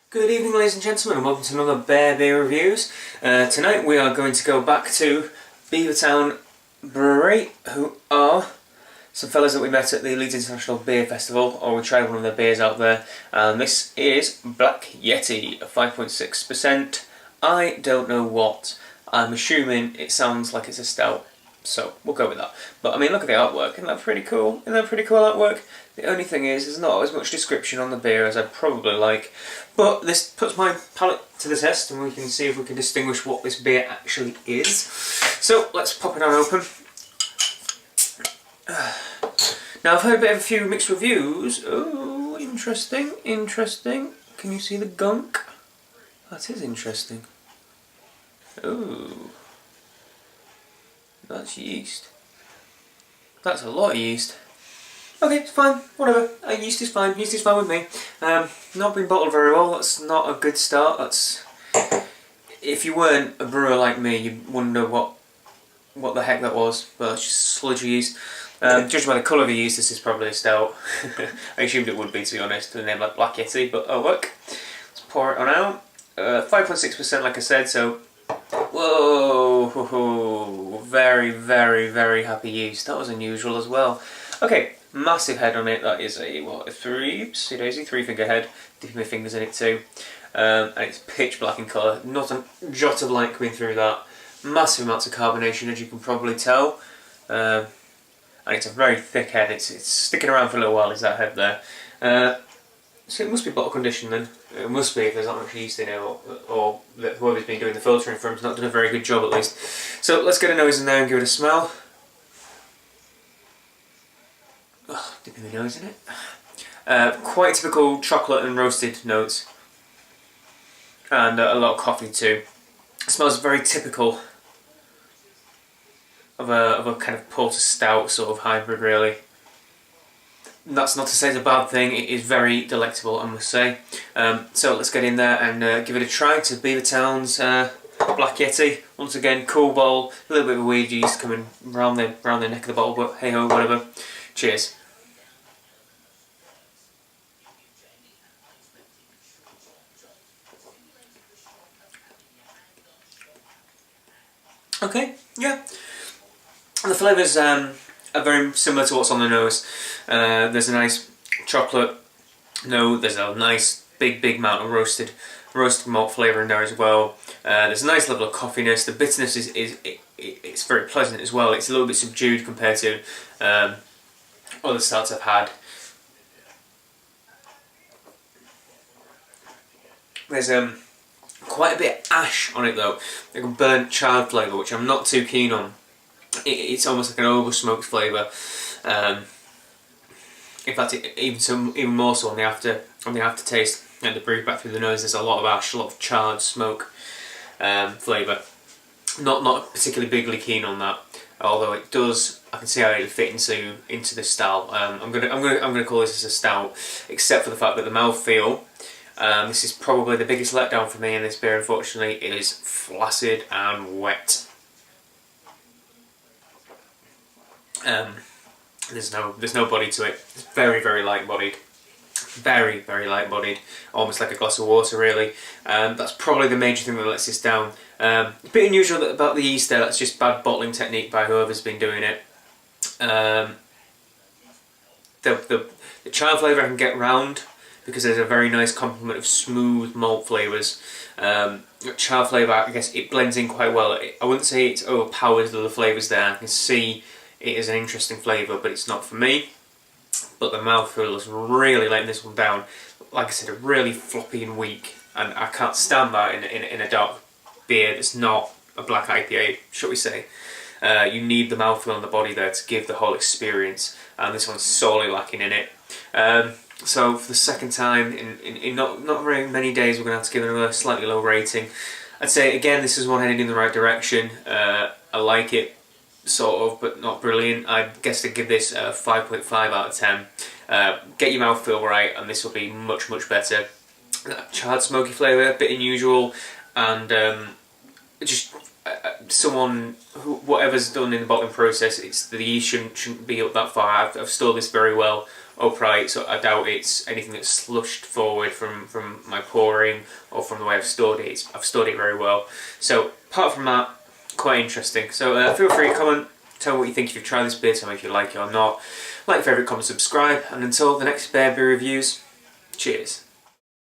Good evening, ladies and gentlemen, and welcome to another Beer Reviews. Tonight we are going to go back to Beavertown Brewery, who are some fellas that we met at the Leeds International Beer Festival, or we tried one of their beers out there. And this is Black Yeti, 5.6%. I don't know what. I'm assuming it sounds like it's a stout, so we'll go with that. But I mean, look at the artwork, isn't that pretty cool? Isn't that pretty cool artwork? The only thing is, there's not as much description on the beer as I'd probably like. But this puts my palate to the test, and we can see if we can distinguish what this beer actually is. So let's pop it on open. Now I've heard a few mixed reviews. Oh, interesting, interesting. Can you see the gunk? That is interesting. Oh, that's yeast. That's a lot of yeast. Okay, it's fine, whatever. Yeast is fine. Yeast is fine with me. Not been bottled very well. That's not a good start. That's, if you weren't a brewer like me, you'd wonder what the heck that was. But it's just sludgy yeast. Judging by the colour of the yeast, this is probably a stout. I assumed it would be, to be honest, with a name like Black Yeti. But oh look, let's pour it on out. 5.6%, like I said. So, whoa, very, very, very happy yeast. That was unusual as well. Okay. Massive head on it. That is a three-finger head. Dipping my fingers in it too, and it's pitch black in colour. Not a jot of light coming through that. Massive amounts of carbonation, as you can probably tell, and it's a very thick head. It's sticking around for a little while. Is that head there? So it must be bottle conditioned then. It must be if there's not much yeast in it, or that whoever's been doing the filtering for him's not done a very good job at least. So let's get a nose in there and give it a smell. Oh, dipping my nose in it. Quite typical chocolate and roasted notes, and a lot of coffee too. It smells very typical of a kind of porter stout sort of hybrid, really. That's not to say it's a bad thing. It is very delectable, I must say. So let's get in there and give it a try to Beavertown's Black Yeti. Once again, cool bowl, a little bit of weird yeast coming round the neck of the bottle, but hey ho, whatever. Cheers. Okay, yeah. The flavours are very similar to what's on the nose. There's a nice chocolate note. There's a nice big amount of roasted malt flavour in there as well. There's a nice level of coffeeness. The bitterness it's very pleasant as well. It's a little bit subdued compared to other stouts I've had. There's quite a bit of ash on it though, like a burnt charred flavour, which I'm not too keen on. It's almost like an over-smoked flavour. In fact, even more so on the aftertaste and the breathe back through the nose. There's a lot of ash, a lot of charred smoke flavour. Not particularly bigly keen on that. Although it does, I can see how it would fit into the style. I'm gonna call this as a stout, except for the fact that the mouthfeel. This is probably the biggest letdown for me in this beer, unfortunately. It is flaccid and wet. There's no body to it. It's very light bodied. Very light bodied. Almost like a glass of water, really. That's probably the major thing that lets this down. A bit unusual about the yeast there. That's just bad bottling technique by whoever's been doing it. The child flavour I can get round, because there's a very nice complement of smooth malt flavours. Char flavour, I guess it blends in quite well. I wouldn't say it's overpowered the other flavours there. I can see it is an interesting flavour, but it's not for me. But the mouthfeel is really letting this one down. Like I said, really floppy and weak, and I can't stand that in a dark beer that's not a black IPA, shall we say. You need the mouthfeel and the body there to give the whole experience, and this one's sorely lacking in it. So for the second time in not very many days, we're going to have to give it another slightly low rating. I'd say again, this is one heading in the right direction. I like it, sort of, but not brilliant. I guess I'd give this a 5.5 out of 10. Get your mouthfeel right, and this will be much better. Charred smoky flavour, a bit unusual, and just someone who, whatever's done in the bottling process, it's the yeast shouldn't be up that far. I've stored this very well upright, so I doubt it's anything that's slushed forward from my pouring or from the way I've stored it. I've stored it very well. So apart from that, quite interesting. So feel free to comment, tell me what you think if you've tried this beer, tell me if you like it or not. Like, favourite, comment, subscribe, and until the next beer reviews, cheers.